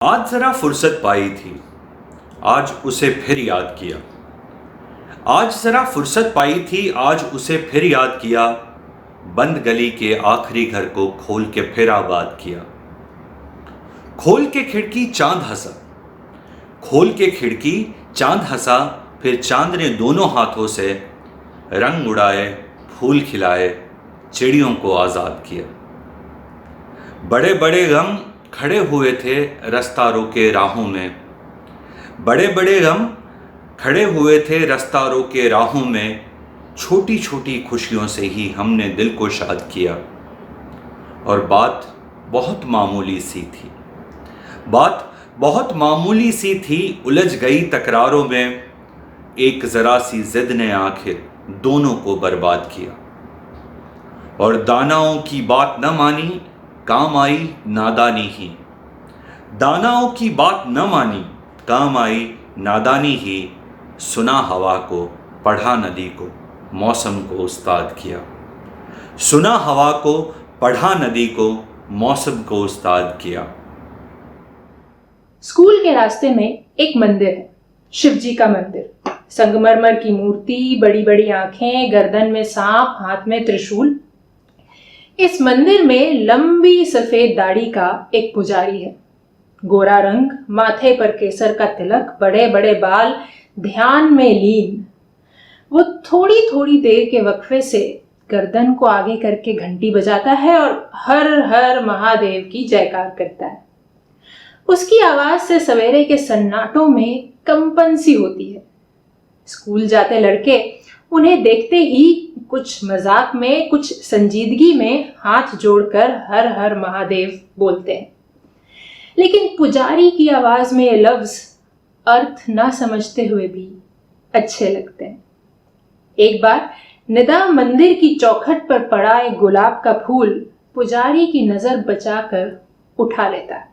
आज जरा फुर्सत पाई थी, आज उसे फिर याद किया। आज जरा फुर्सत पाई थी, आज उसे फिर याद किया। बंद गली के आखिरी घर को खोल के फिर आबाद किया। खोल के खिड़की चांद हंसा, खोल के खिड़की चांद हंसा। फिर चांद ने दोनों हाथों से रंग उड़ाए, फूल खिलाए, चिड़ियों को आज़ाद किया। बड़े बड़े गम खड़े हुए थे रास्ता रोके राहों में, बड़े बड़े गम खड़े हुए थे रास्ता रोके राहों में। छोटी छोटी खुशियों से ही हमने दिल को शाद किया। और बात बहुत मामूली सी थी, बात बहुत मामूली सी थी, उलझ गई तकरारों में। एक ज़रा सी जिद ने आखिर दोनों को बर्बाद किया। और दानाओं की बात न मानी, काम आई नादानी ही। दानाओं की बात न मानी, काम आई नादानी ही। सुना हवा को, पढ़ा नदी को, मौसम को उस्ताद किया। सुना हवा को, पढ़ा नदी को, मौसम को उस्ताद किया। स्कूल के रास्ते में एक मंदिर है, शिवजी का मंदिर। संगमरमर की मूर्ति, बड़ी बड़ी आंखें, गर्दन में सांप, हाथ में त्रिशूल। इस मंदिर में लंबी सफेद दाढ़ी का एक पुजारी है। गोरा रंग, माथे पर केसर का तिलक, बड़े बड़े बाल, ध्यान में लीन। वो थोड़ी थोड़ी देर के वक्फे से गर्दन को आगे करके घंटी बजाता है और हर हर महादेव की जयकार करता है। उसकी आवाज से सवेरे के सन्नाटों में कंपन सी होती है। स्कूल जाते लड़के उन्हें देखते ही कुछ मजाक में, कुछ संजीदगी में हाथ जोड़कर हर हर महादेव बोलते हैं। लेकिन पुजारी की आवाज में ये लफ्ज अर्थ ना समझते हुए भी अच्छे लगते हैं। एक बार निदा मंदिर की चौखट पर पड़ा एक गुलाब का फूल पुजारी की नजर बचाकर उठा लेता है।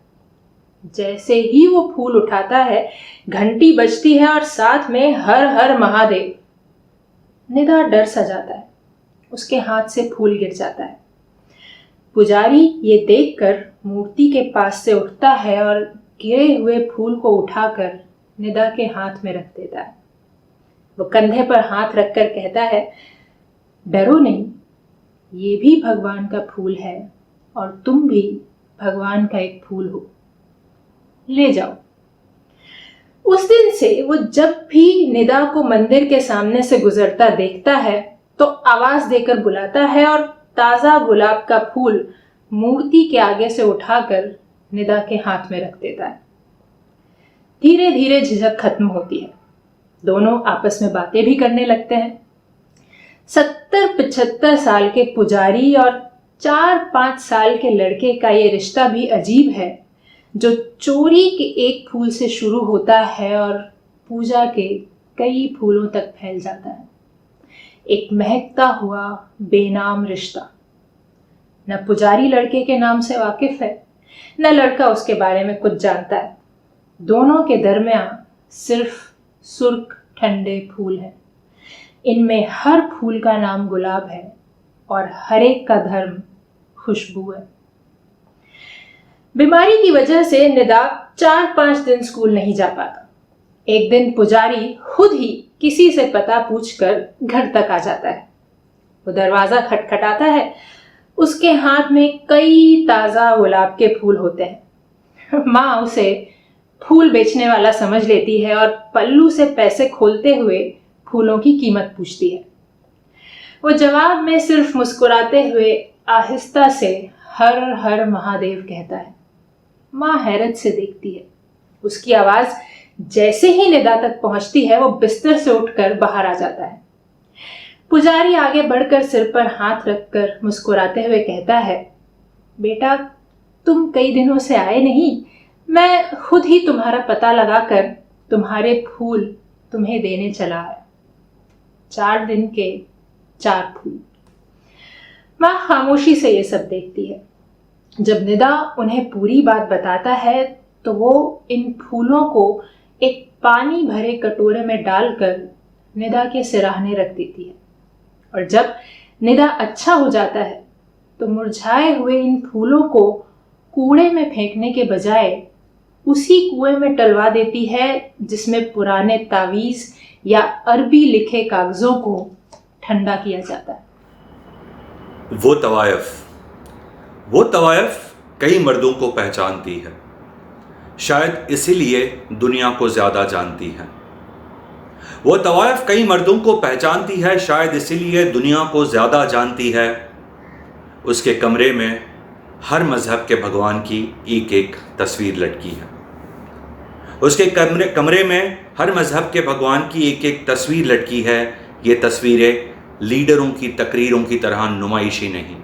जैसे ही वो फूल उठाता है, घंटी बजती है और साथ में हर हर महादेव। निदा डर सा जाता है, उसके हाथ से फूल गिर जाता है। पुजारी ये देखकर मूर्ति के पास से उठता है और गिरे हुए फूल को उठाकर निदा के हाथ में रख देता है। वो कंधे पर हाथ रखकर कहता है, डरो नहीं, ये भी भगवान का फूल है और तुम भी भगवान का एक फूल हो, ले जाओ। उस दिन से वो जब भी निदा को मंदिर के सामने से गुजरता देखता है तो आवाज देकर बुलाता है और ताजा गुलाब का फूल मूर्ति के आगे से उठाकर निदा के हाथ में रख देता है। धीरे धीरे झिझक खत्म होती है, दोनों आपस में बातें भी करने लगते हैं। 70-75 साल के पुजारी और 4-5 साल के लड़के का ये रिश्ता भी अजीब है, जो चोरी के एक फूल से शुरू होता है और पूजा के कई फूलों तक फैल जाता है। एक महकता हुआ बेनाम रिश्ता। न पुजारी लड़के के नाम से वाकिफ है, न लड़का उसके बारे में कुछ जानता है। दोनों के दरमियान सिर्फ सुर्ख ठंडे फूल हैं। इनमें हर फूल का नाम गुलाब है और हर एक का धर्म खुशबू है। बीमारी की वजह से निदा 4-5 दिन स्कूल नहीं जा पाता। एक दिन पुजारी खुद ही किसी से पता पूछकर घर तक आ जाता है। वो दरवाजा खटखटाता है, उसके हाथ में कई ताजा गुलाब के फूल होते हैं। माँ उसे फूल बेचने वाला समझ लेती है और पल्लू से पैसे खोलते हुए फूलों की कीमत पूछती है। वो जवाब में सिर्फ मुस्कुराते हुए आहिस्ता से हर हर महादेव कहता है। माँ हैरत से देखती है। उसकी आवाज जैसे ही निदा तक पहुंचती है, वो बिस्तर से उठकर बाहर आ जाता है। पुजारी आगे बढ़कर सिर पर हाथ रखकर मुस्कुराते हुए कहता है, बेटा तुम कई दिनों से आए नहीं, मैं खुद ही तुम्हारा पता लगाकर तुम्हारे फूल तुम्हें देने चला आया। 4 दिन के 4 फूल। माँ खामोशी से ये सब देखती है। जब निदा उन्हें पूरी बात बताता है तो वो इन फूलों को एक पानी भरे कटोरे में डालकर निदा के सिराहने रख देती है। और जब निदा अच्छा हो जाता है तो मुरझाए हुए इन फूलों को कूड़े में फेंकने के बजाय उसी कुएं में टलवा देती है जिसमें पुराने तावीज या अरबी लिखे कागजों को ठंडा किया जाता है। वो तवायफ कई मर्दों को पहचानती है, शायद इसीलिए दुनिया को ज्यादा जानती है। वो तवायफ कई मर्दों को पहचानती है, शायद इसीलिए दुनिया को ज्यादा जानती है। उसके कमरे में हर मजहब के भगवान की एक एक तस्वीर लटकी है। उसके कमरे में हर मजहब के भगवान की एक एक तस्वीर लटकी है। ये तस्वीरें लीडरों की तकरीरों की तरह नुमाइशी नहीं।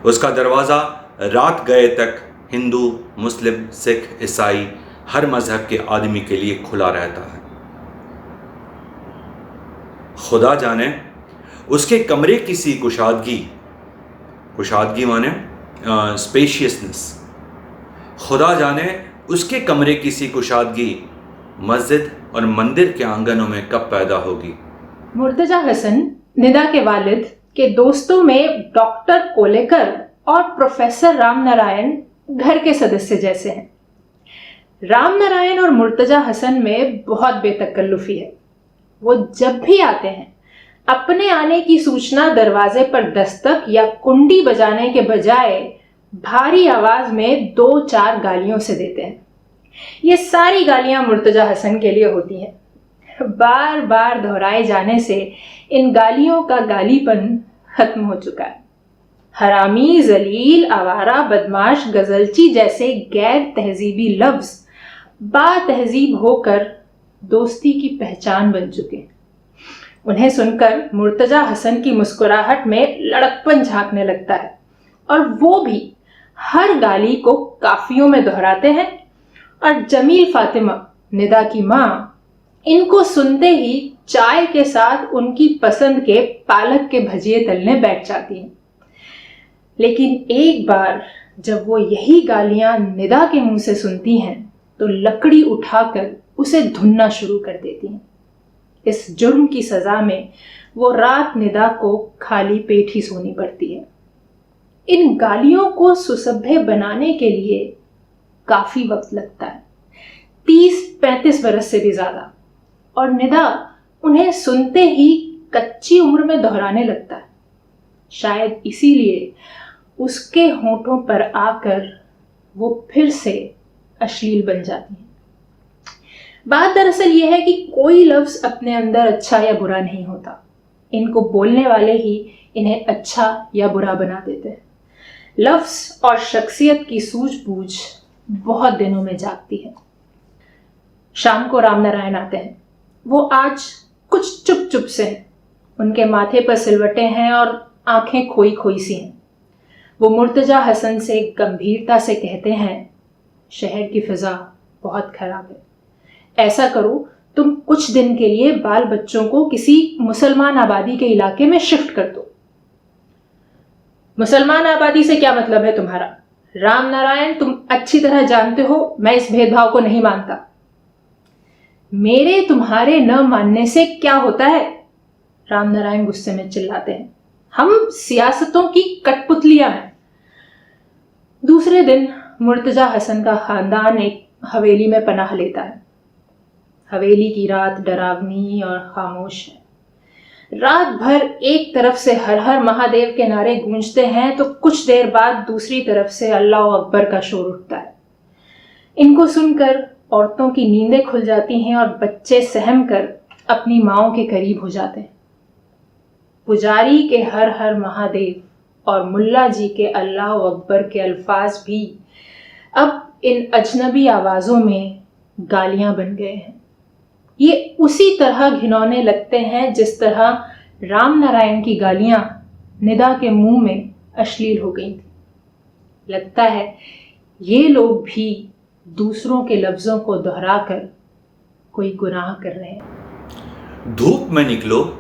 उसका दरवाज़ा रात गए तक हिंदू, मुस्लिम, सिख, ईसाई हर मजहब के आदमी के लिए खुला रहता है। खुदा जाने उसके कमरे की सी कुशादगी माने स्पेशियसनेस, खुदा जाने उसके कमरे की सी कुशादगी मस्जिद और मंदिर के आंगनों में कब पैदा होगी। मुर्तजा हसन निदा के वालिद के दोस्तों में डॉक्टर कोलेकर और प्रोफेसर रामनारायण घर के सदस्य जैसे हैं। रामनारायण और मुर्तजा हसन में बहुत बेतकल्लुफी है। वो जब भी आते हैं अपने आने की सूचना दरवाजे पर दस्तक या कुंडी बजाने के बजाय भारी आवाज में 2-4 गालियों से देते हैं। ये सारी गालियां मुर्तजा हसन के लिए होती हैं। बार बार दोहराए जाने से इन गालियों का गालीपन खत्म हो चुका है। हरामी, जलील, आवारा, बदमाश, गजलची जैसे गैर तहजीबी लफ्ज बातहजीब होकर दोस्ती की पहचान बन चुके हैं। उन्हें सुनकर मुर्तजा हसन की मुस्कुराहट में लड़कपन झांकने लगता है और वो भी हर गाली को काफियों में दोहराते हैं। और जमील फातिमा, निदा की माँ, इनको सुनते ही चाय के साथ उनकी पसंद के पालक के भजिए तलने बैठ जाती हैं। लेकिन एक बार जब वो यही गालियां निदा के मुंह से सुनती हैं तो लकड़ी उठाकर उसे धुनना शुरू कर देती हैं। इस जुर्म की सजा में वो रात निदा को खाली पेट ही सोनी पड़ती है। इन गालियों को सुसभ्य बनाने के लिए काफी वक्त लगता है, 30-35 बरस से भी ज्यादा, और निदा उन्हें सुनते ही कच्ची उम्र में दोहराने लगता है। शायद इसीलिए उसके होठों पर आकर वो फिर से अश्लील बन जाती है। बात दरअसल ये है कि कोई लफ्ज अपने अंदर अच्छा या बुरा नहीं होता, इनको बोलने वाले ही इन्हें अच्छा या बुरा बना देते हैं। लफ्ज और शख्सियत की सूझबूझ बहुत दिनों में जागती है। शाम को रामनारायण आते हैं। वो आज कुछ चुप चुप से हैं। उनके माथे पर सिलवटें हैं और आंखें खोई खोई सी हैं। वो मुर्तजा हसन से गंभीरता से कहते हैं, शहर की फिजा बहुत खराब है। ऐसा करो, तुम कुछ दिन के लिए बाल बच्चों को किसी मुसलमान आबादी के इलाके में शिफ्ट कर दो। मुसलमान आबादी से क्या मतलब है तुम्हारा? रामनारायण, तुम अच्छी तरह जानते हो मैं इस भेदभाव को नहीं मानता। मेरे तुम्हारे न मानने से क्या होता है? रामनारायण गुस्से में चिल्लाते हैं। हम सियासतों की कठपुतलियां हैं। दूसरे दिन मुर्तजा हसन का खानदान एक हवेली में पनाह लेता है। हवेली की रात डरावनी और खामोश है। रात भर एक तरफ से हर हर महादेव के नारे गूंजते हैं तो कुछ देर बाद दूसरी तरफ से अल्लाह अकबर का शोर उठता है। इनको सुनकर औरतों की नींदें खुल जाती हैं और बच्चे सहम कर अपनी माओं के करीब हो जाते हैं। पुजारी के हर हर महादेव और मुल्ला जी के अल्लाह अकबर के अल्फाज भी अब इन अजनबी आवाज़ों में गालियां बन गए हैं। ये उसी तरह घिनौने लगते हैं जिस तरह रामनारायण की गालियां निदा के मुंह में अश्लील हो गई थी। लगता है ये लोग भी दूसरों के लफ्जों को दोहराकर कोई गुनाह कर रहे हैं। धूप में निकलो,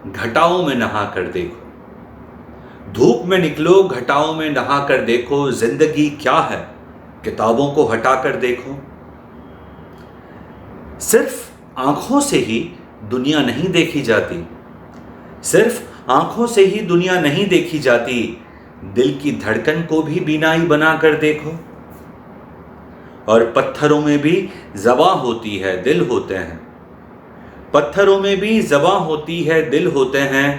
घटाओं में नहा कर देखो। धूप में निकलो, घटाओं में नहा कर देखो। जिंदगी क्या है, किताबों को हटा कर देखो। सिर्फ आंखों से ही दुनिया नहीं देखी जाती। सिर्फ आंखों से ही दुनिया नहीं देखी जाती। दिल की धड़कन को भी बीनाई बना कर देखो। और पत्थरों में भी ज़बां होती है, दिल होते हैं। पत्थरों में भी ज़बां होती है, दिल होते हैं।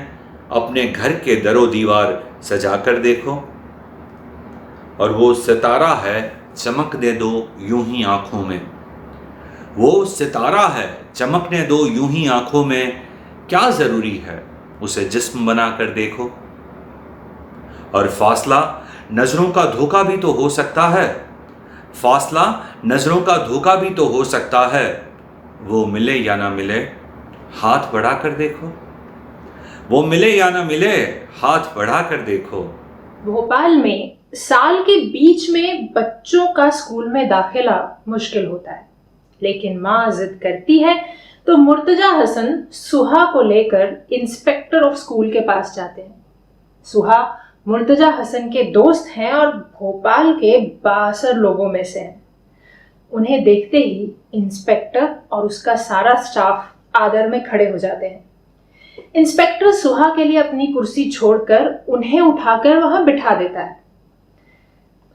अपने घर के दरो दीवार सजा कर देखो। और वो सितारा है, चमकने दो यूं ही आँखों में। वो सितारा है, चमकने दो यूं ही आँखों में। क्या ज़रूरी है, उसे जिस्म बना कर देखो। और फासला नज़रों का धोखा भी तो हो सकता है। फासला नज़रों का धोखा भी तो हो सकता है। वो मिले या ना मिले, हाथ बढ़ा कर देखो। वो मिले या ना मिले, हाथ बढ़ा कर देखो। भोपाल में साल के बीच में बच्चों का स्कूल में दाखिला मुश्किल होता है, लेकिन माँ जिद करती है तो मुर्तजा हसन सुहा को लेकर इंस्पेक्टर ऑफ स्कूल के पास जाते हैं। सुहा मुर्तजा हसन के दोस्त हैं और भोपाल के बासर लोगों में से हैं। उन्हें देखते ही इंस्पेक्टर और उसका सारा स्टाफ आदर में खड़े हो जाते हैं। इंस्पेक्टर सुहा के लिए अपनी कुर्सी छोड़कर उन्हें उठाकर वहां बिठा देता है।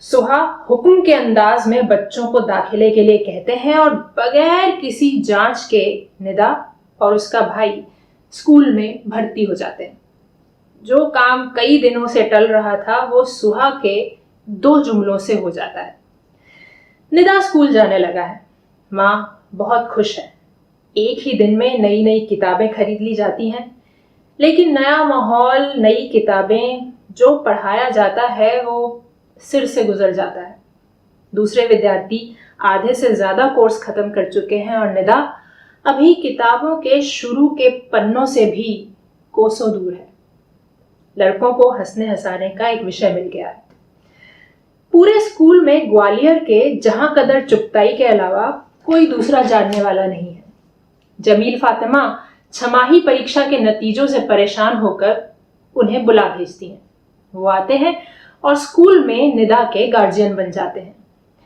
सुहा हुक्म के अंदाज में बच्चों को दाखिले के लिए कहते हैं और बगैर किसी जांच के निदा और उसका भाई स्कूल में भर्ती हो जाते हैं। जो काम कई दिनों से टल रहा था वो सुहा के 2 जुमलों से हो जाता है। निदा स्कूल जाने लगा है। माँ बहुत खुश है। एक ही दिन में नई नई किताबें खरीद ली जाती हैं, लेकिन नया माहौल, नई किताबें, जो पढ़ाया जाता है वो सिर से गुजर जाता है। दूसरे विद्यार्थी आधे से ज्यादा कोर्स खत्म कर चुके हैं और निदा अभी किताबों के शुरू के पन्नों से भी कोसों दूर है। लड़कों को हंसने हंसाने का एक विषय मिल गया है। पूरे स्कूल में ग्वालियर के जहां कदर चुगताई के अलावा कोई दूसरा जानने वाला नहीं है। जमील फातिमा छमाही परीक्षा के नतीजों से परेशान होकर उन्हें बुला भेजती हैं। वो आते हैं और स्कूल में निदा के गार्जियन बन जाते हैं,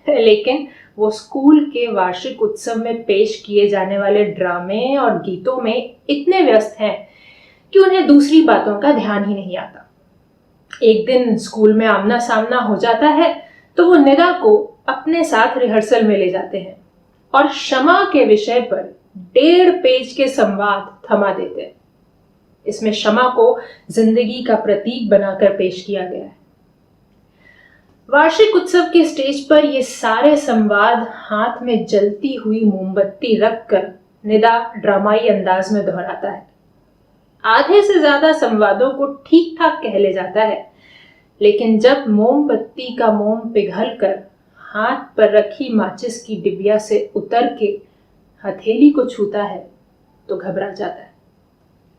लेकिन वो स्कूल के वार्षिक उत्सव में पेश किए जाने वाले ड्रामे और गीतों में इतने व्यस्त हैं कि उन्हें दूसरी बातों का ध्यान ही नहीं आता। एक दिन स्कूल में आमना सामना हो जाता है तो वो निदा को अपने साथ रिहर्सल में ले जाते हैं और क्षमा के विषय पर 1.5 पेज के संवाद थमा देते हैं। इसमें क्षमा को जिंदगी का प्रतीक बनाकर पेश किया गया है। वार्षिक उत्सव के स्टेज पर ये सारे संवाद हाथ में जलती हुई मोमबत्ती रखकर निदा ड्रामाई अंदाज में दोहराता है। आधे से ज्यादा संवादों को ठीक ठाक कह ले जाता है, लेकिन जब मोमबत्ती का मोम पिघलकर हाथ पर रखी माचिस की डिबिया से उतर के हथेली को छूता है तो घबरा जाता है।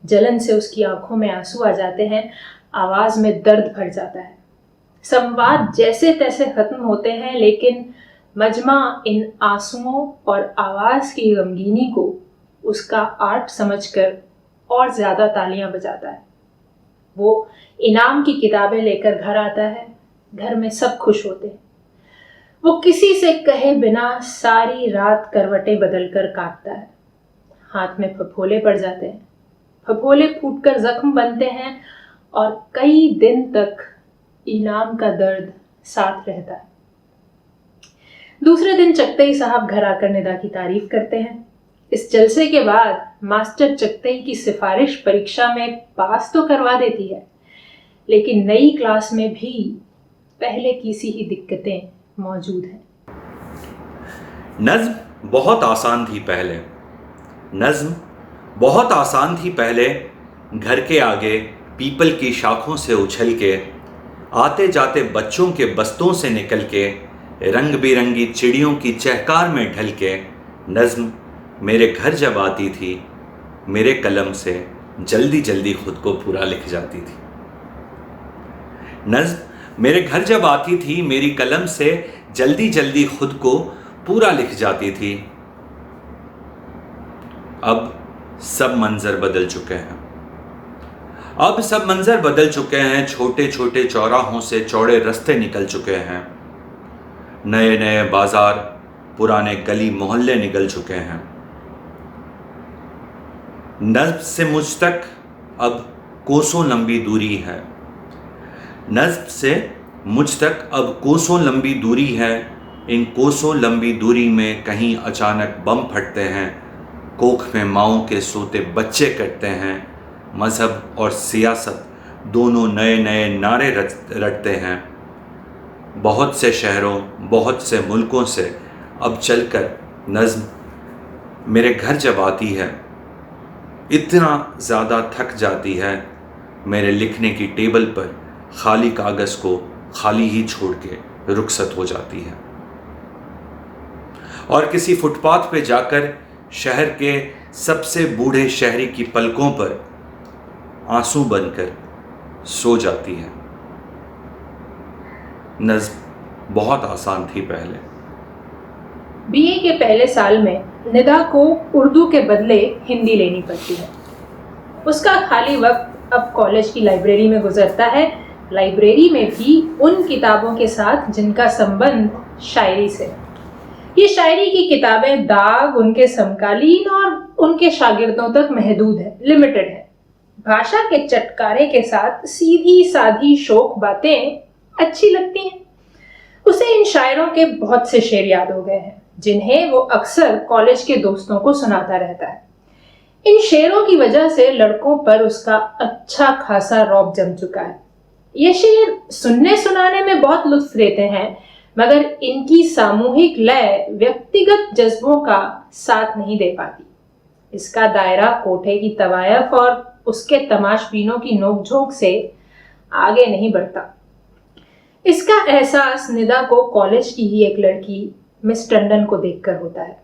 जलन से उसकी आंखों में आंसू आ जाते हैं, आवाज में दर्द भर जाता है। संवाद जैसे तैसे खत्म होते हैं, लेकिन मजमा इन आंसुओं और आवाज की गमगीनी को उसका आर्ट समझकर और ज्यादा तालियां बजाता है। वो इनाम की किताबें लेकर घर आता है। घर में सब खुश होते हैं। वो किसी से कहे बिना सारी रात करवटें बदलकर काटता है। हाथ में फफोले पड़ जाते हैं। फफोले फूटकर जख्म बनते हैं और कई दिन तक इनाम का दर्द साथ रहता है। दूसरे दिन चकतई साहब घर आकर निदा की तारीफ करते हैं। इस जलसे के बाद मास्टर चकतई की सिफारिश परीक्षा में पास तो करवा देती है, लेकिन नई क्लास में भी पहले की सी ही दिक्कतें मौजूद हैं। नज्म बहुत आसान थी पहले। नज्म बहुत आसान थी पहले। घर के आगे पीपल की शाखों से उछल के, आते जाते बच्चों के बस्तों से निकल के, रंग बिरंगी चिड़ियों की चहकार में ढल के, नज्म मेरे घर जब आती थी मेरे कलम से जल्दी जल्दी खुद को पूरा लिख जाती थी। नज्म मेरे घर जब आती थी मेरी कलम से जल्दी जल्दी खुद को पूरा लिख जाती थी। अब सब मंजर बदल चुके हैं। अब सब मंजर बदल चुके हैं। छोटे छोटे चौराहों से चौड़े रास्ते निकल चुके हैं। नए नए बाजार, पुराने गली मोहल्ले निकल चुके हैं। नज्म से मुझ तक अब कोसों लंबी दूरी है। नज्म से मुझ तक अब कोसों लंबी दूरी है। इन कोसों लंबी दूरी में कहीं अचानक बम फटते हैं, कोख में माओं के सोते बच्चे कटते हैं, मज़हब और सियासत दोनों नए नए नारे रटते हैं। बहुत से शहरों, बहुत से मुल्कों से अब चलकर नज़्म मेरे घर जब आती है, इतना ज़्यादा थक जाती है, मेरे लिखने की टेबल पर खाली कागज़ को खाली ही छोड़ के रुखसत हो जाती है और किसी फुटपाथ पे जाकर शहर के सबसे बूढ़े शहरी की पलकों पर आंसू बनकर सो जाती है। नज़्म बहुत आसान थी पहले। बीए के पहले साल में निदा को उर्दू के बदले हिंदी लेनी पड़ती है। उसका खाली वक्त अब कॉलेज की लाइब्रेरी में गुजरता है, लाइब्रेरी में भी उन किताबों के साथ जिनका संबंध शायरी से। ये शायरी की किताबें दाग उनके समकालीन और उनके शागिर्दों तक महदूद है, लिमिटेड है। भाषा के चटकारे के साथ सीधी साधी शौक बातें अच्छी लगती हैं। उसे इन शायरों के बहुत से शेर याद हो गए हैं, जिन्हें वो अक्सर कॉलेज के दोस्तों को सुनाता रहता है। इन शेरों की वजह से लड़कों पर उसका अच्छा खासा रौब जम चुका है। ये शेर सुनने सुनाने में बहुत लुत्फ देते हैं, मगर इनकी सामूहिक लय व्यक्तिगत जज्बों का साथ नहीं दे पाती। इसका दायरा कोठे की तवायफ और उसके तमाशबीनों की नोकझोंक से आगे नहीं बढ़ता। इसका एहसास निदा को कॉलेज की ही एक लड़की मिस टंडन को देखकर होता है।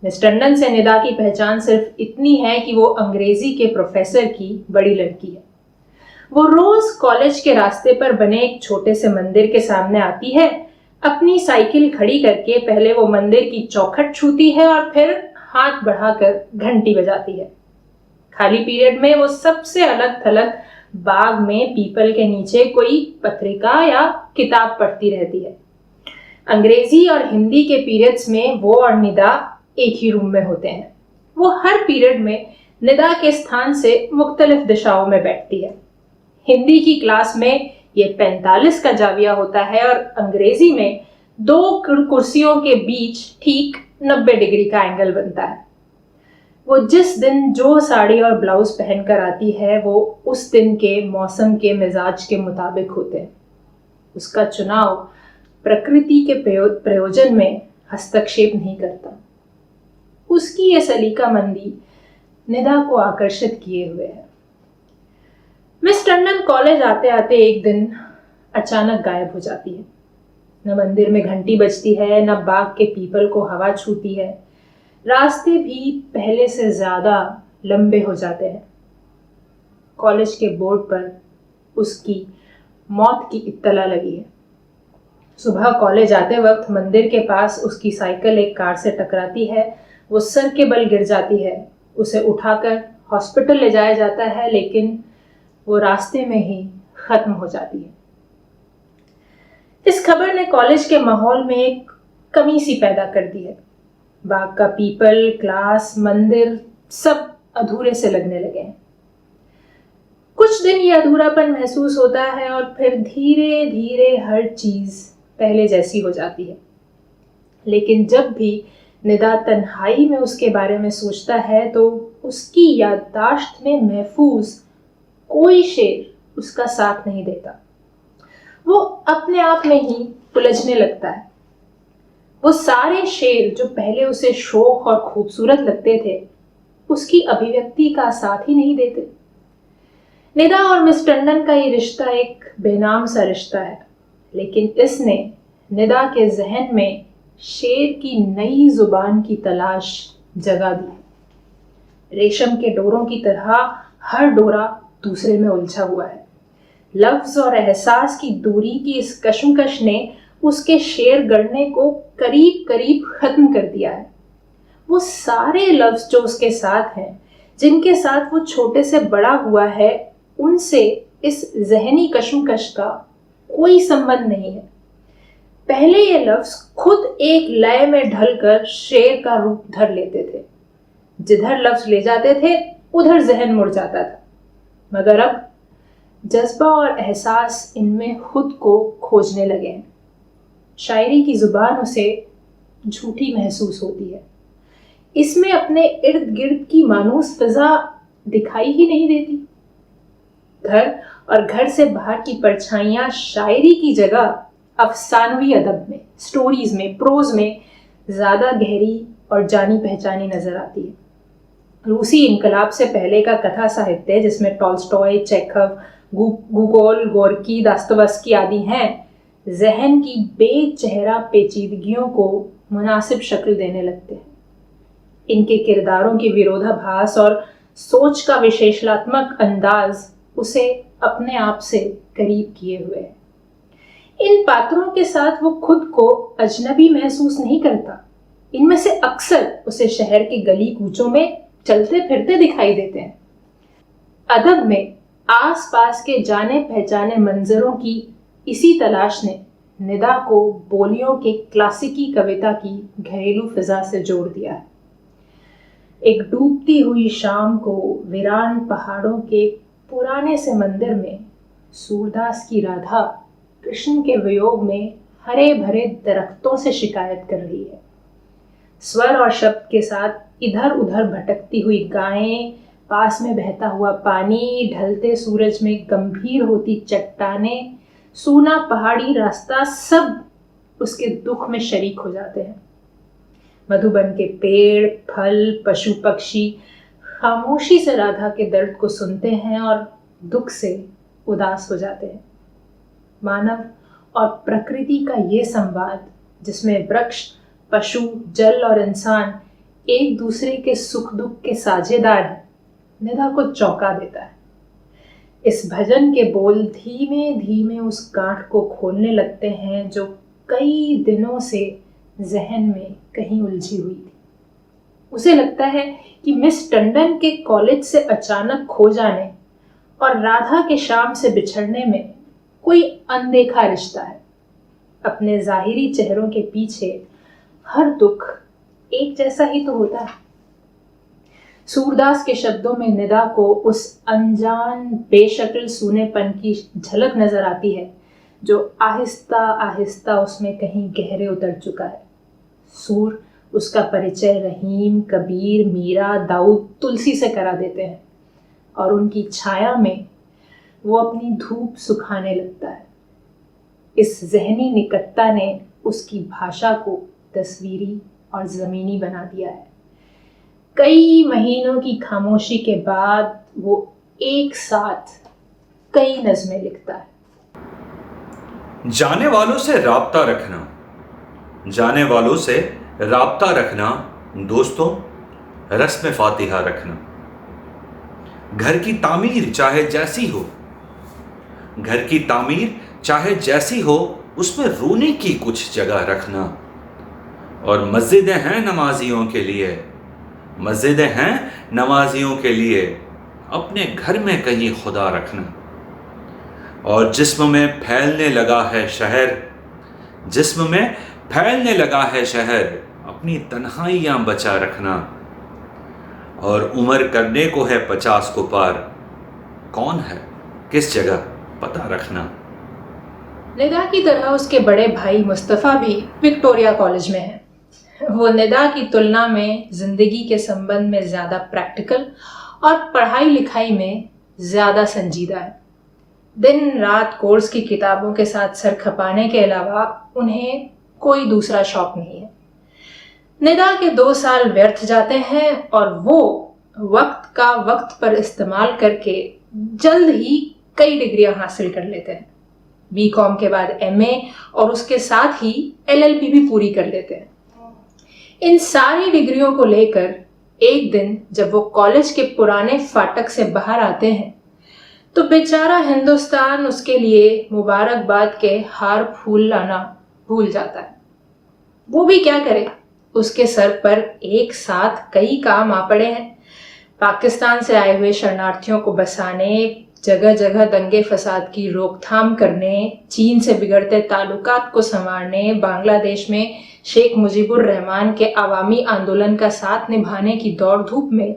मिस टंडन से निदा की पहचान सिर्फ इतनी है कि वो अंग्रेजी के प्रोफेसर की बड़ी लड़की है। वो रोज कॉलेज के रास्ते पर बने एक छोटे से मंदिर के सामने आती है। अपनी साइकिल खड़ी करके पहले वो मंदिर की चौखट छूती है और फिर हाथ बढ़ाकर घंटी बजाती है। खाली पीरियड में वो सबसे अलग थलग बाग में पीपल के नीचे कोई पत्रिका या किताब पढ़ती रहती है। अंग्रेजी और हिंदी के पीरियड्स में वो और निदा एक ही रूम में होते हैं। वो हर पीरियड में निदा के स्थान से मुख्तलिफ दिशाओं में बैठती है। हिंदी की क्लास में ये 45 का जाविया होता है और अंग्रेजी में 2 कुर्सियों के बीच ठीक 90 डिग्री का एंगल बनता है। वो जिस दिन जो साड़ी और ब्लाउज पहनकर आती है, वो उस दिन के मौसम के मिजाज के मुताबिक होते हैं। उसका चुनाव प्रकृति के प्रयोजन में हस्तक्षेप नहीं करता। उसकी ये सलीकामंदी निदा को आकर्षित किए हुए है। मिस टंडन कॉलेज आते आते एक दिन अचानक गायब हो जाती है। न मंदिर में घंटी बजती है, न बाग के पीपल को हवा छूती है। रास्ते भी पहले से ज्यादा लंबे हो जाते हैं। कॉलेज के बोर्ड पर उसकी मौत की इत्तला लगी है। सुबह कॉलेज आते वक्त मंदिर के पास उसकी साइकिल एक कार से टकराती है। वो सर के बल गिर जाती है। उसे उठाकर हॉस्पिटल ले जाया जाता है, लेकिन वो रास्ते में ही खत्म हो जाती है। इस खबर ने कॉलेज के माहौल में एक कमी सी पैदा कर दी है। बाग का पीपल, क्लास, मंदिर सब अधूरे से लगने लगे हैं। कुछ दिन ये अधूरापन महसूस होता है और फिर धीरे धीरे हर चीज पहले जैसी हो जाती है। लेकिन जब भी निदा तन्हाई में उसके बारे में सोचता है, तो उसकी याददाश्त में महफूज कोई शेर उसका साथ नहीं देता। वो अपने आप में ही उलझने लगता है। वो सारे शेर जो पहले उसे शोख और खूबसूरत लगते थे, उसकी अभिव्यक्ति का साथ ही नहीं देते। निदा और मिस टंडन का ये रिश्ता एक बेनाम सा रिश्ता है, लेकिन इसने निदा के जहन में शेर की नई जुबान की तलाश जगा दी। रेशम के डोरों की तरह हर डोरा दूसरे में उलझा हुआ है। लफ्ज और एहसास की दूरी की इस कशमकश ने उसके शेर गढ़ने को करीब करीब खत्म कर दिया है। वो सारे लफ्ज जो उसके साथ हैं, जिनके साथ वो छोटे से बड़ा हुआ है, उनसे इस जहनी कशमकश का कोई संबंध नहीं है। पहले ये लफ्ज खुद एक लय में ढलकर शेर का रूप धर लेते थे। जिधर लफ्ज ले जाते थे उधर जहन मुड़ जाता था, मगर अब जज्बा और एहसास इनमें खुद को खोजने लगे हैं। शायरी की जुबान उसे झूठी महसूस होती है। इसमें अपने इर्द गिर्द की मानूस फिजा दिखाई ही नहीं देती। घर और घर से बाहर की परछाइयां शायरी की जगह अफसानवी अदब में, स्टोरीज में, प्रोज में ज्यादा गहरी और जानी पहचानी नजर आती है। रूसी इनकलाब से पहले का कथा साहित्य, जिसमें टॉल्स्टॉय, चेखव, गोगोल, गोर्की, दास्तोवस्की आदि हैं, जहन की बेचेहरा पेचीदगियों को मुनासिब शक्ल देने लगते हैं। इनके किरदारों के विरोधाभास और सोच का विश्लेषणात्मक अंदाज उसे अपने आप से करीब किए हुए है। इन पात्रों के साथ वो खुद को अजनबी महसूस नहीं करता। इनमें से अक्सर उसे शहर के गली कूचों में चलते फिरते दिखाई देते हैं। अदब में आसपास के जाने पहचाने मंजरों की इसी तलाश ने निदा को बोलियों के क्लासिकी कविता की घरेलू फिजा से जोड़ दिया है। एक डूबती हुई शाम को वीरान पहाड़ों के पुराने से मंदिर में सूरदास की राधा कृष्ण के वियोग में हरे भरे दरख्तों से शिकायत कर रही है। स्वर और शब्द के साथ इधर उधर भटकती हुई गायें, पास में बहता हुआ पानी, ढलते सूरज में गंभीर होती चट्टानें, सूना पहाड़ी रास्ता, सब उसके दुख में शरीक हो जाते हैं। मधुबन के पेड़, फल, पशु पक्षी खामोशी से राधा के दर्द को सुनते हैं और दुख से उदास हो जाते हैं। मानव और प्रकृति का ये संवाद, जिसमें वृक्ष, पशु, जल और इंसान एक दूसरे के सुख दुख के साझेदार हैं, निदा को चौंका देता है। इस भजन के बोल धीमे धीमे उस गांठ को खोलने लगते हैं जो कई दिनों से जहन में कहीं उलझी हुई थी। उसे लगता है कि मिस टंडन के कॉलेज से अचानक खो जाने और राधा के शाम से बिछड़ने में कोई अनदेखा रिश्ता है। अपने जाहिरी चेहरों के पीछे हर दुख एक जैसा ही तो होता है। सूरदास के शब्दों में निदा को उस अनजान बेशक्ल सूनेपन की झलक नजर आती है जो आहिस्ता आहिस्ता उसमें कहीं गहरे उतर चुका है। सूर उसका परिचय रहीम, कबीर, मीरा, दाऊद, तुलसी से करा देते हैं और उनकी छाया में वो अपनी धूप सुखाने लगता है। इस जहनी निकटता ने उसकी भाषा को तस्वीरी और ज़मीनी बना दिया है। कई महीनों की खामोशी के बाद वो एक साथ कई नज़में लिखता है। जाने वालों से राब्ता रखना, जाने वालों से राब्ता रखना, दोस्तों रस्म फातिहा रखना। घर की तामीर चाहे जैसी हो, घर की तामीर चाहे जैसी हो, उसमें रोने की कुछ जगह रखना। और मस्जिदें हैं नमाजियों के लिए, मस्जिदें हैं नमाजियों के लिए, अपने घर में कहीं खुदा रखना। और जिस्म में फैलने लगा है शहर, जिस्म में फैलने लगा है शहर, अपनी तन्हाइयाँ बचा रखना। और उम्र करने को है 50 को पार, कौन है किस जगह पता रखना। निदा की तरह उसके बड़े भाई मुस्तफ़ा भी विक्टोरिया कॉलेज में है। वो निदा की तुलना में जिंदगी के संबंध में ज़्यादा प्रैक्टिकल और पढ़ाई लिखाई में ज़्यादा संजीदा है। दिन रात कोर्स की किताबों के साथ सर खपाने के अलावा उन्हें कोई दूसरा शौक नहीं है। निदा के 2 साल व्यर्थ जाते हैं और वो वक्त का वक्त पर इस्तेमाल करके जल्द ही कई डिग्रियां हासिल कर लेते हैं। बीकॉम के बाद एमए और उसके साथ ही एलएलबी भी पूरी कर लेते हैं। इन सारी डिग्रियों को लेकर एक दिन जब वो कॉलेज के पुराने फाटक से बाहर आते हैं तो बेचारा हिंदुस्तान उसके लिए मुबारकबाद के हार फूल लाना भूल जाता है। वो भी क्या करे, उसके सर पर एक साथ कई काम आ पड़े हैं। पाकिस्तान से आए हुए शरणार्थियों को बसाने, जगह जगह दंगे फसाद की रोकथाम करने, चीन से बिगड़ते ताल्लुकात को संवारने, बांग्लादेश में शेख मुजीबुर रहमान के अवामी आंदोलन का साथ निभाने की दौड़ धूप में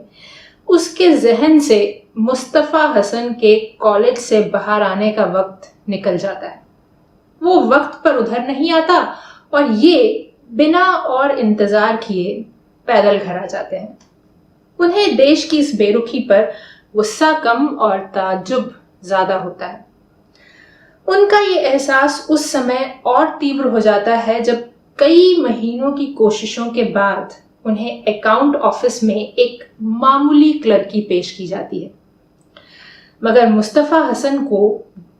उसके जहन से मुस्तफ़ा हसन के कॉलेज से बाहर आने का वक्त निकल जाता है। वो वक्त पर उधर नहीं आता और ये बिना और इंतजार किए पैदल घर आ जाते हैं। उन्हें देश की इस बेरुखी पर गुस्सा कम और ताज्जुब ज्यादा होता है। उनका ये एहसास उस समय और तीव्र हो जाता है जब कई महीनों की कोशिशों के बाद उन्हें अकाउंट ऑफिस में एक मामूली क्लर्की पेश की जाती है। मगर मुस्तफा हसन को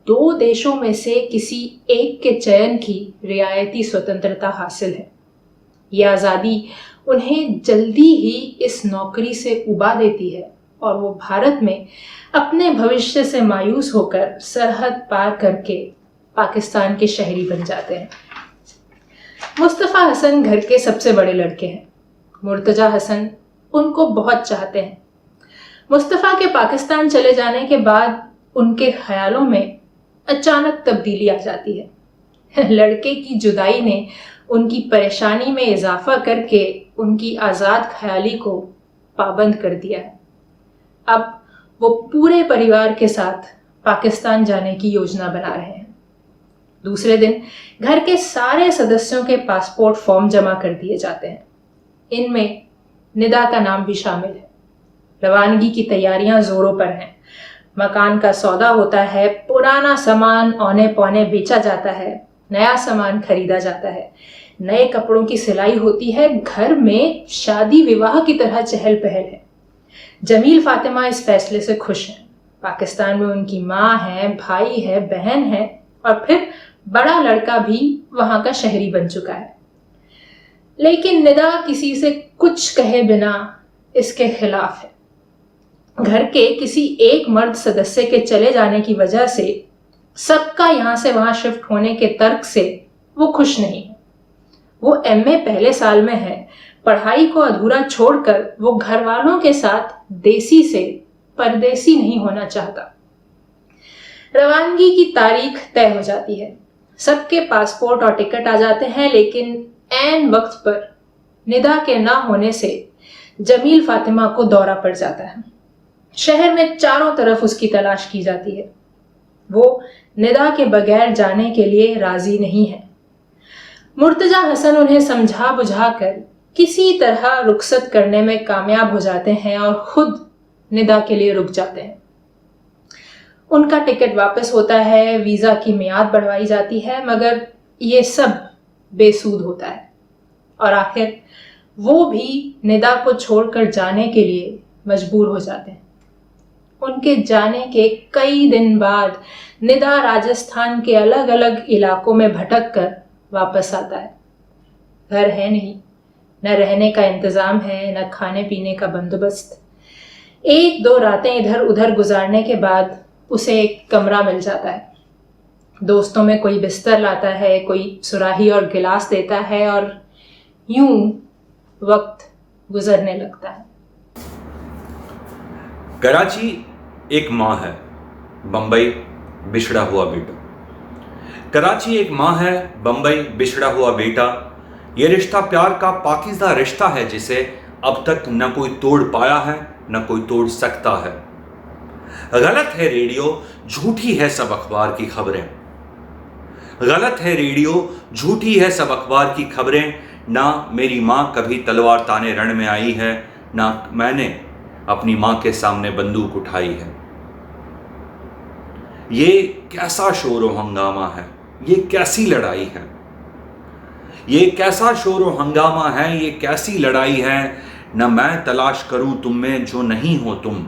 2 देशों में से किसी एक के चयन की रियायती स्वतंत्रता हासिल है। यह आज़ादी उन्हें जल्दी ही इस नौकरी से उबा देती है और वो भारत में अपने भविष्य से मायूस होकर सरहद पार करके पाकिस्तान के शहरी बन जाते हैं। मुस्तफा हसन घर के सबसे बड़े लड़के हैं। मुर्तजा हसन उनको बहुत चाहते हैं। मुस्तफा के पाकिस्तान चले जाने के बाद उनके ख्यालों में अचानक तब्दीली आ जाती है। लड़के की जुदाई ने उनकी परेशानी में इजाफा करके उनकी आज़ाद ख्याली को पाबंद कर दिया है। अब वो पूरे परिवार के साथ पाकिस्तान जाने की योजना बना रहे हैं। दूसरे दिन घर के सारे सदस्यों के पासपोर्ट फॉर्म जमा कर दिए जाते हैं। इनमें निदा का नाम भी शामिल है। रवानगी की तैयारियां जोरों पर हैं। मकान का सौदा होता है, पुराना सामान औने पौने बेचा जाता है, नया सामान खरीदा जाता है, नए कपड़ों की सिलाई होती है। घर में शादी विवाह की तरह चहल पहल है। जमील फातिमा इस फैसले से खुश हैं। पाकिस्तान में उनकी माँ है, भाई है, बहन है और फिर बड़ा लड़का भी वहां का शहरी बन चुका है। लेकिन निदा किसी से कुछ कहे बिना इसके खिलाफ है। घर के किसी एक मर्द सदस्य के चले जाने की वजह से सबका यहां से वहां शिफ्ट होने के तर्क से वो खुश नहीं है। वो एमए पहले साल में है। पढ़ाई को अधूरा छोड़कर वो घर वालों के साथ देसी से परदेसी नहीं होना चाहता। रवानगी की तारीख तय हो जाती है। सबके पासपोर्ट और टिकट आ जाते हैं, लेकिन ऐन वक्त पर निदा के ना होने से जमील फातिमा को दौरा पड़ जाता है। शहर में चारों तरफ उसकी तलाश की जाती है। वो निदा के बगैर जाने के लिए राजी नहीं है। मुर्तजा हसन उन्हें समझा बुझाकर किसी तरह रुखसत करने में कामयाब हो जाते हैं और खुद निदा के लिए रुक जाते हैं। उनका टिकट वापस होता है, वीजा की मियाद बढ़वाई जाती है, मगर ये सब बेसूद होता है और आखिर वो भी निदा को छोड़कर जाने के लिए मजबूर हो जाते हैं। उनके जाने के कई दिन बाद निदा राजस्थान के अलग अलग इलाकों में भटक कर वापस आता है। घर है नहीं, न रहने का इंतजाम है, न खाने पीने का बंदोबस्त। 1-2 रातें इधर उधर गुजारने के बाद उसे एक कमरा मिल जाता है। दोस्तों में कोई बिस्तर लाता है, कोई सुराही और गिलास देता है और यूं वक्त गुजरने लगता है। कराची एक माँ है, बंबई बिछड़ा हुआ बेटा। कराची एक माँ है, बंबई बिछड़ा हुआ बेटा। यह रिश्ता प्यार का पाकीज़ा रिश्ता है जिसे अब तक न कोई तोड़ पाया है, न कोई तोड़ सकता है। गलत है रेडियो, झूठी है सब अखबार की खबरें। गलत है रेडियो, झूठी है सब अखबार की खबरें। ना मेरी माँ कभी तलवार ताने रण में आई है, ना मैंने अपनी माँ के सामने बंदूक उठाई है। ये कैसा शोर व हंगामा है, ये कैसी लड़ाई है, ये कैसा शोर व हंगामा है, ये कैसी लड़ाई है। न मैं तलाश करूं तुम में जो नहीं हो तुम,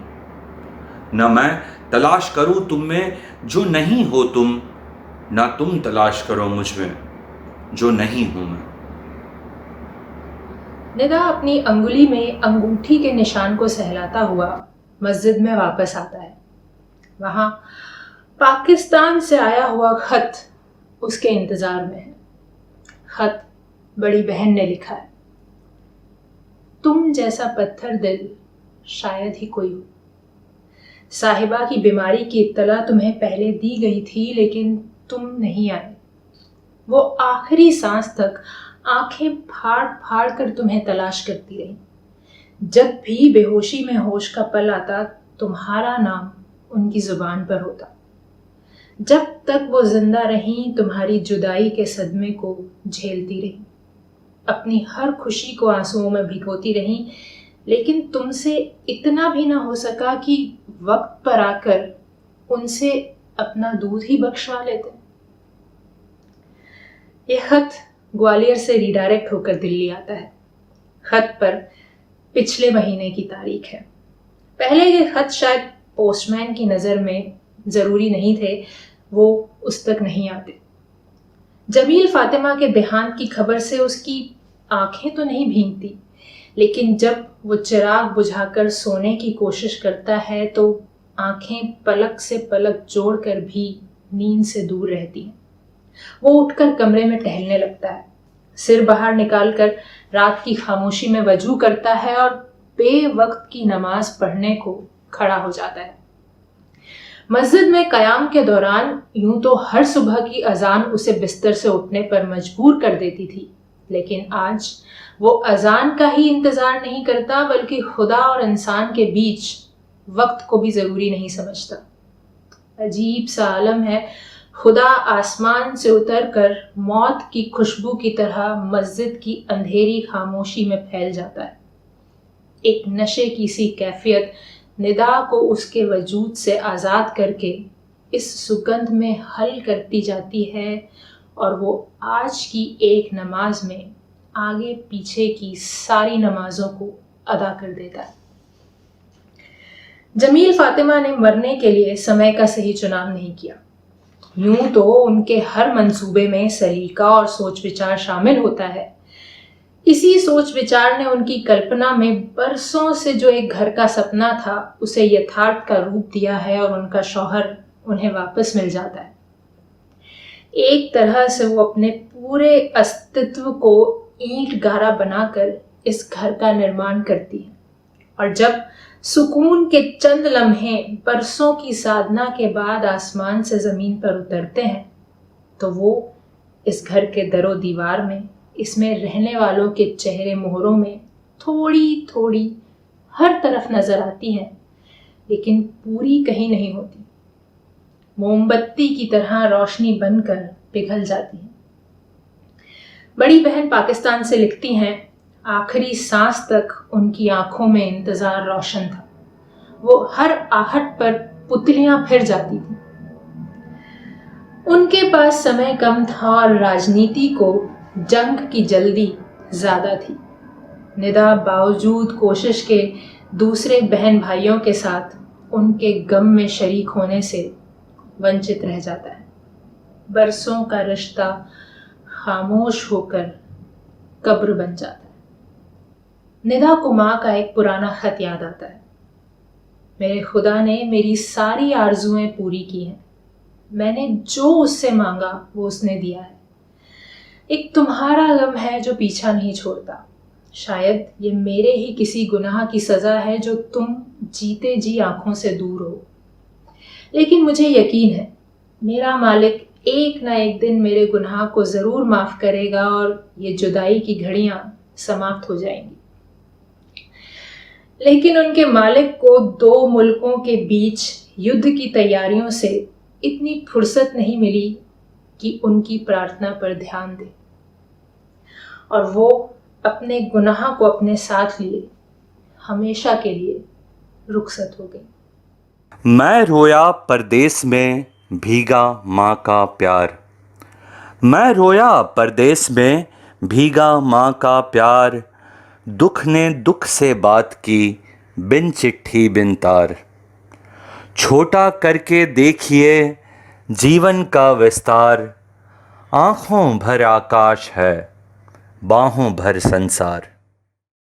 न मैं तलाश करूं तुम में जो नहीं हो तुम, ना तुम तलाश करो मुझ में जो नहीं हूं मैं। निदा अपनी अंगुली में अंगूठी के निशान को सहलाता हुआ मस्जिद में वापस आता है। वहां पाकिस्तान से आया हुआ खत उसके इंतजार में है। खत बड़ी बहन ने लिखा है, तुम जैसा पत्थर दिल शायद ही कोई हो। साहिबा की बीमारी की इत्तला तुम्हें पहले दी गई थी, लेकिन तुम नहीं आए। वो आखिरी सांस तक आंखें फाड़ फाड़ कर तुम्हें तलाश करती रही। जब भी बेहोशी में होश का पल आता, तुम्हारा नाम उनकी जुबान पर होता। जब तक वो जिंदा रहीं तुम्हारी जुदाई के सदमे को झेलती रही, अपनी हर खुशी को आंसुओं में भिगोती रहीं, लेकिन तुमसे इतना भी ना हो सका कि वक्त पर आकर उनसे अपना दूध ही बख्शवा लेते। यह खत ग्वालियर से रिडायरेक्ट होकर दिल्ली आता है। खत पर पिछले महीने की तारीख है। पहले ये खत शायद पोस्टमैन की नज़र में ज़रूरी नहीं थे, वो उस तक नहीं आते। जमील फातिमा के देहांत की खबर से उसकी आंखें तो नहीं भीगती, लेकिन जब वो चिराग बुझाकर सोने की कोशिश करता है तो आंखें पलक से पलक जोड़कर भी नींद से दूर रहती हैं। वो उठकर कमरे में टहलने लगता है, सिर बाहर निकालकर रात की खामोशी में वजू करता है और बेवक्त की नमाज पढ़ने को खड़ा हो जाता है। मस्जिद में कयाम के दौरान यूं तो हर सुबह की अजान उसे बिस्तर से उठने पर मजबूर कर देती थी, लेकिन आज वो अजान का ही इंतजार नहीं करता, बल्कि खुदा और इंसान के बीच वक्त को भी जरूरी नहीं समझता। अजीब सा आलम है, खुदा आसमान से उतरकर मौत की खुशबू की तरह मस्जिद की अंधेरी खामोशी में फैल जाता है। एक नशे की सी कैफियत निदा को उसके वजूद से आज़ाद करके इस सुगंध में हल करती जाती है और वो आज की एक नमाज में आगे पीछे की सारी नमाजों को अदा कर देता है। जमील फातिमा ने मरने के लिए समय का सही चुनाव नहीं किया। यूं तो उनके हर मंसूबे में सलीका और सोच विचार शामिल होता है। इसी सोच विचार ने उनकी कल्पना में बरसों से जो एक घर का सपना था उसे यथार्थ का रूप दिया है और उनका शौहर उन्हें वापस मिल जाता है। एक तरह से वो अपने पूरे अस्तित्व को ईंट गारा बनाकर इस घर का निर्माण करती है, और जब सुकून के चंद लम्हे बरसों की साधना के बाद आसमान से जमीन पर उतरते हैं तो वो इस घर के दरो दीवार में, इसमें रहने वालों के चेहरे मोहरों में थोड़ी थोड़ी हर तरफ नजर आती हैं, लेकिन पूरी कहीं नहीं होती। मोमबत्ती की तरह रोशनी बनकर पिघल जाती है। बड़ी बहन पाकिस्तान से लिखती हैं, आखिरी सांस तक उनकी आंखों में इंतजार रोशन था। वो हर आहट पर पुतलियां फिर जाती थी। उनके पास समय कम था और राजनीति को जंग की जल्दी ज्यादा थी। निदा बावजूद कोशिश के दूसरे बहन भाइयों के साथ उनके गम में शरीक होने से वंचित रह जाता है। बरसों का रिश्ता खामोश होकर कब्र बन जाता है। निदा को माँ का एक पुराना खत याद आता है। मेरे खुदा ने मेरी सारी आरजुएं पूरी की हैं। मैंने जो उससे मांगा वो उसने दिया है। एक तुम्हारा गम है जो पीछा नहीं छोड़ता। शायद ये मेरे ही किसी गुनाह की सजा है जो तुम जीते जी आंखों से दूर हो। लेकिन मुझे यकीन है मेरा मालिक एक ना एक दिन मेरे गुनाह को जरूर माफ करेगा और ये जुदाई की घड़ियां समाप्त हो जाएंगी। लेकिन उनके मालिक को दो मुल्कों के बीच युद्ध की तैयारियों से इतनी फुर्सत नहीं मिली कि उनकी प्रार्थना पर ध्यान दे, और वो अपने गुनाह को अपने साथ लिए हमेशा के लिए रुखसत हो गई। मैं रोया परदेस में भीगा माँ का प्यार। मैं रोया परदेस में भीगा माँ का प्यार। दुख ने दुख से बात की बिन चिट्ठी बिन तार। छोटा करके देखिए जीवन का विस्तार। आँखों भर आकाश है बाहों भर संसार।